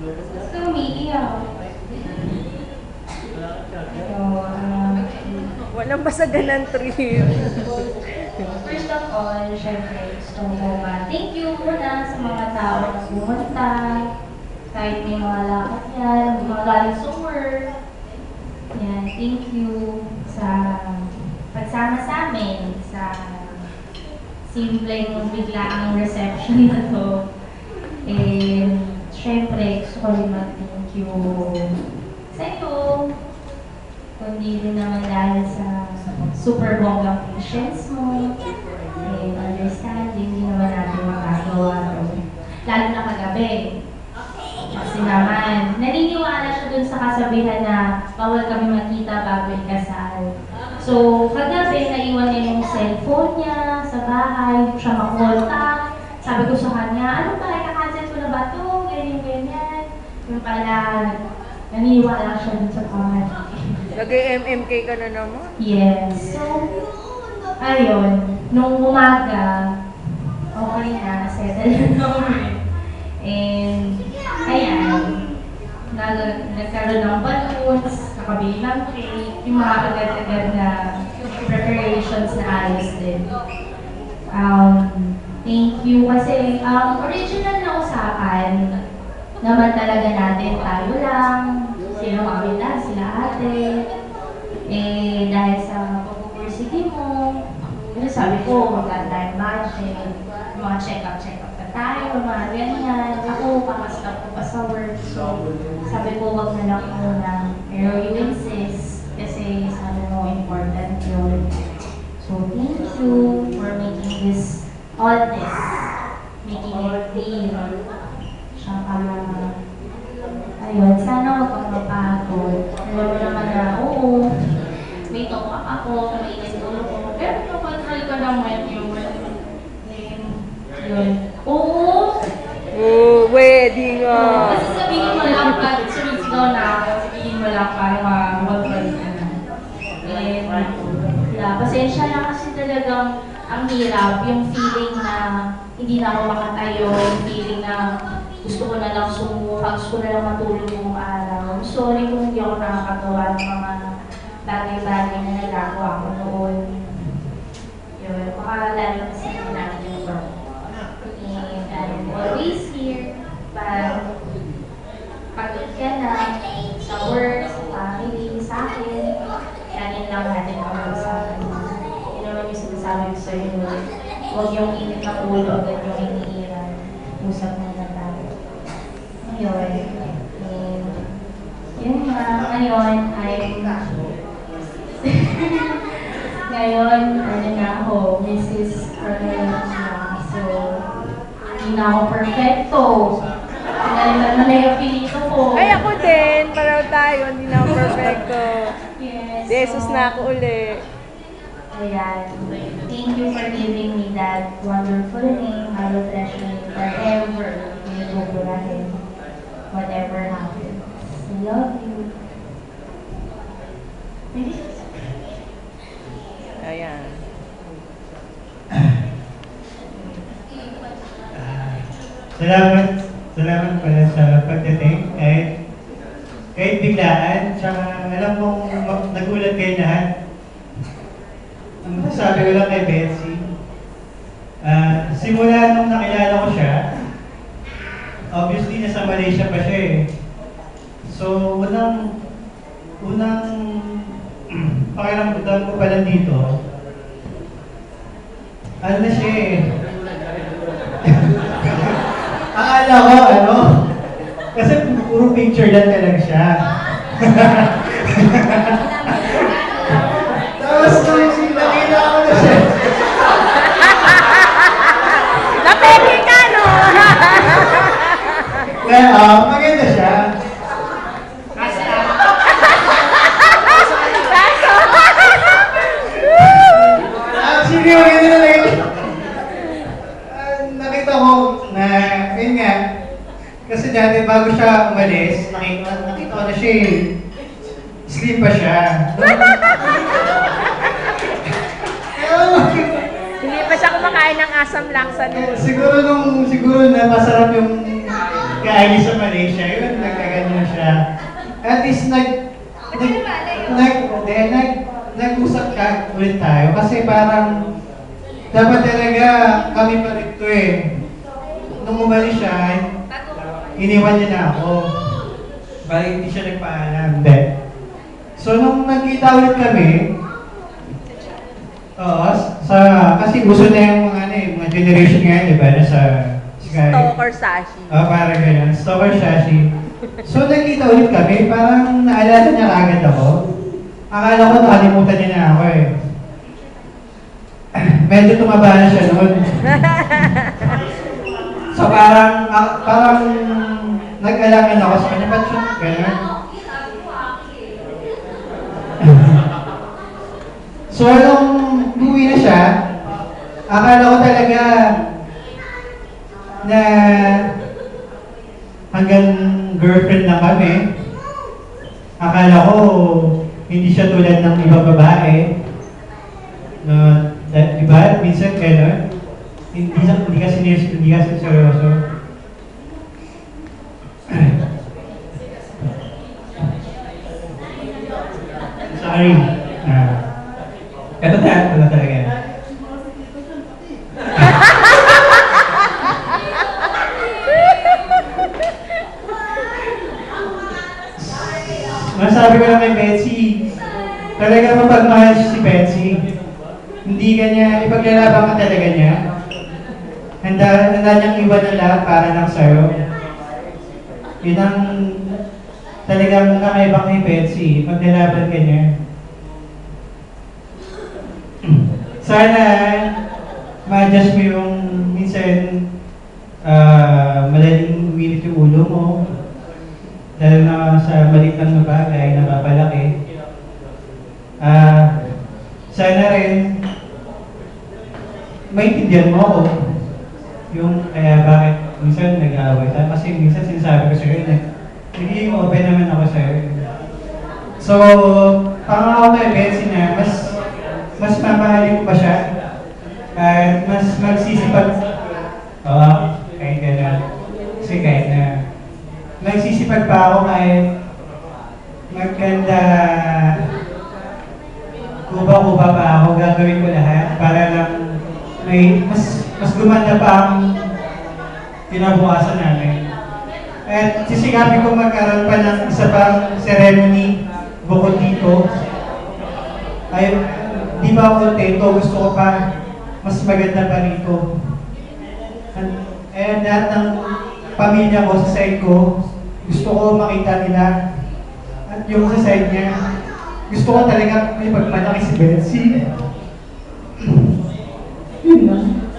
Gusto umiiyak. So, Walang basagan ng trip. first of all, syempre, gusto ko thank you muna sa mga tao na pumunta. Kahit may mga lakad yan, mga galing sa work. Yan, thank you sa pagsama sa amin sa simpleng biglaang reception na to. And syempre, gusto ko rin mag-thank you sa iyo. Kundi rin naman dahil sa super bonggang patience mo and understanding, hindi naman natin makagawa to. Lalo na kagabi. Kasi naman, naniniwala siya dun sa kasabihan na bawal kami makita bago ikasal. So, kagabi, naiwan niya yung cellphone niya sa bahay, hindi ko siya makontak. Sabi ko sa kanya, ano ba, ikakancel ko na ba ito? Ganyan. Yung pala, naniniwala siya dun sa pangalan. Nag-MMK ka na naman. Yes. So, ayun, nung umaga, okay na, settle na kami. And, ayan, nagkaroon ng balloons, nakabili ng cake, yung mga agad-agad na preparations na ayos din. Thank you kasi original na usapan naman talaga natin, tayo lang, sino makabila, sila ate. Eh, dahil sa pagpupursige mo, yun sabi ko, maganda yung budget, mga check-up na tayo, mga ganyan. Ako, kakastop ko pa sa work, so sabi ko, wag na lang muna. Pero you insist, kasi sabi mo, important yun. So, thank you for making this, all this, making it real. Tsaka, ayun, sana huwag kang mapagod. Alam mo naman na, oo, may tokak ako, may inisulo ko. Pero kapag ka naman yun. Oo. Wedding ah. Kasi sabihin mo lang pa, sumisigaw na ako, sabihin mo lang para mawag-balik ka na. And, pasensya na kasi talagang ang hirap, yung feeling na hindi na ako makatayo, yung feeling na gusto ko na lang sumuka, gusto ko na lang matulog buong araw. Sorry kung hindi ako nakakagawa ng mga bagay-bagay na nagagawa ko noon. Yun, baka lalo na sa natin yung work. And I'm always here, pagod ka na, sa work, sa family, sa akin, kanin lang natin ako sa akin. Yun naman yung sinasabi ko sa'yo, huwag yung init na ulo agad yung iniiran. Usap mo na tayo. Ngayon, yun nga, ngayon ay ngayon, ano na ako, Mrs. Carmela na. So, hindi na ako perfecto. Pinalitan na yung pinito ko. Ay, ako din. Pareho tayo. Hindi na ako perfecto. Yes. Jesus na ako uli. Ayan. Thank you for giving me that wonderful name. I will treasure it forever. Pinagugurahin. Whatever happens. I love you. Ayan. Salamat pala sa pagdating kahit biglaan, tsaka alam kong nagulat kayo lahat. Ang sabi ko lang kay Betsy, simula nung nakilala ko siya, obviously nasa Malaysia pa siya eh. So, unang pakiramdam ko pa lang dito, ano na siya eh. Akala ko, kasi puro picture lang talaga siya. Tapos nung nakita ko na siya. Napeki ka, no? Maganda siya. Actually, maganda na lang. Nakita ko na, yun nga, kasi dati bago siya umalis, nakita ko na siya eh. Sleep pa siya. Hindi pa siya kumakain ng asam lang sa noon. Siguro na masarap yung kaya sa Malaysia, yun, nagkaganyan siya. At least nag-usap ka ulit tayo kasi parang dapat talaga kami pa rin to eh. Nung umalis siya, iniwan niya na ako. Bali hindi siya nagpaalam. Hindi. So nung nagkita ulit kami, oo, kasi gusto na yung mga generation ngayon, di ba, na sa Sky. Stalker Sashi. Parang ganyan. Stalker Sashi. So, nagkita ulit kami. Parang naalala niya kagad ako. Akala ko nakalimutan niya na ako eh. Medyo tumaba na siya noon. So, parang nag-alangan ako sa kanya. Ba't siya? Ganyan. So, nung buwi na siya, akala ko talaga na hanggang girlfriend na kami. Akala ko hindi siya tulad ng ibang babae. No, diba? Minsan gano'n. Hindi kasi seryoso. Sorry. Ito talaga. Masabi ko lang kay Betsy, talaga mapagmahal si Betsy. Hindi kanya, ipaglalaban ka talaga niya. Handa niyang iwan na lahat para lang sa'yo. Yun ang talagang kakaiba kay Betsy, paglalaban ka niya. Sana ma-adjust mo yung minsan madaling umilit yung ulo mo. Dahil na sa maliit lang na bagay, napapalaki. Sana rin, maintindihan mo ako. Yung kaya bakit minsan nag-aaway tayo. Kasi minsan sinasabi ko sa'yo, nagiging open naman ako sa'yo. So, pangako kay Betsy na mas mamahalin ko pa siya. At mas magsisipag. Oo, kahit gano'n. Kasi kahit na nagsisipag pa ako kahit maganda kuba-kuba pa ako, gagawin ko lahat para lang may mas gumanda pa ang kinabukasan namin. At sisigapin ko magkaroon pa ng isa pang ceremony bukod dito. Ay, di ba ako kontento, gusto ko pa mas maganda pa rito. And lahat ng pamilya ko sa side ko, gusto ko makita nila. At yung sa side niya, gusto ko talaga may pagmalaki si Betsy. Yun lang.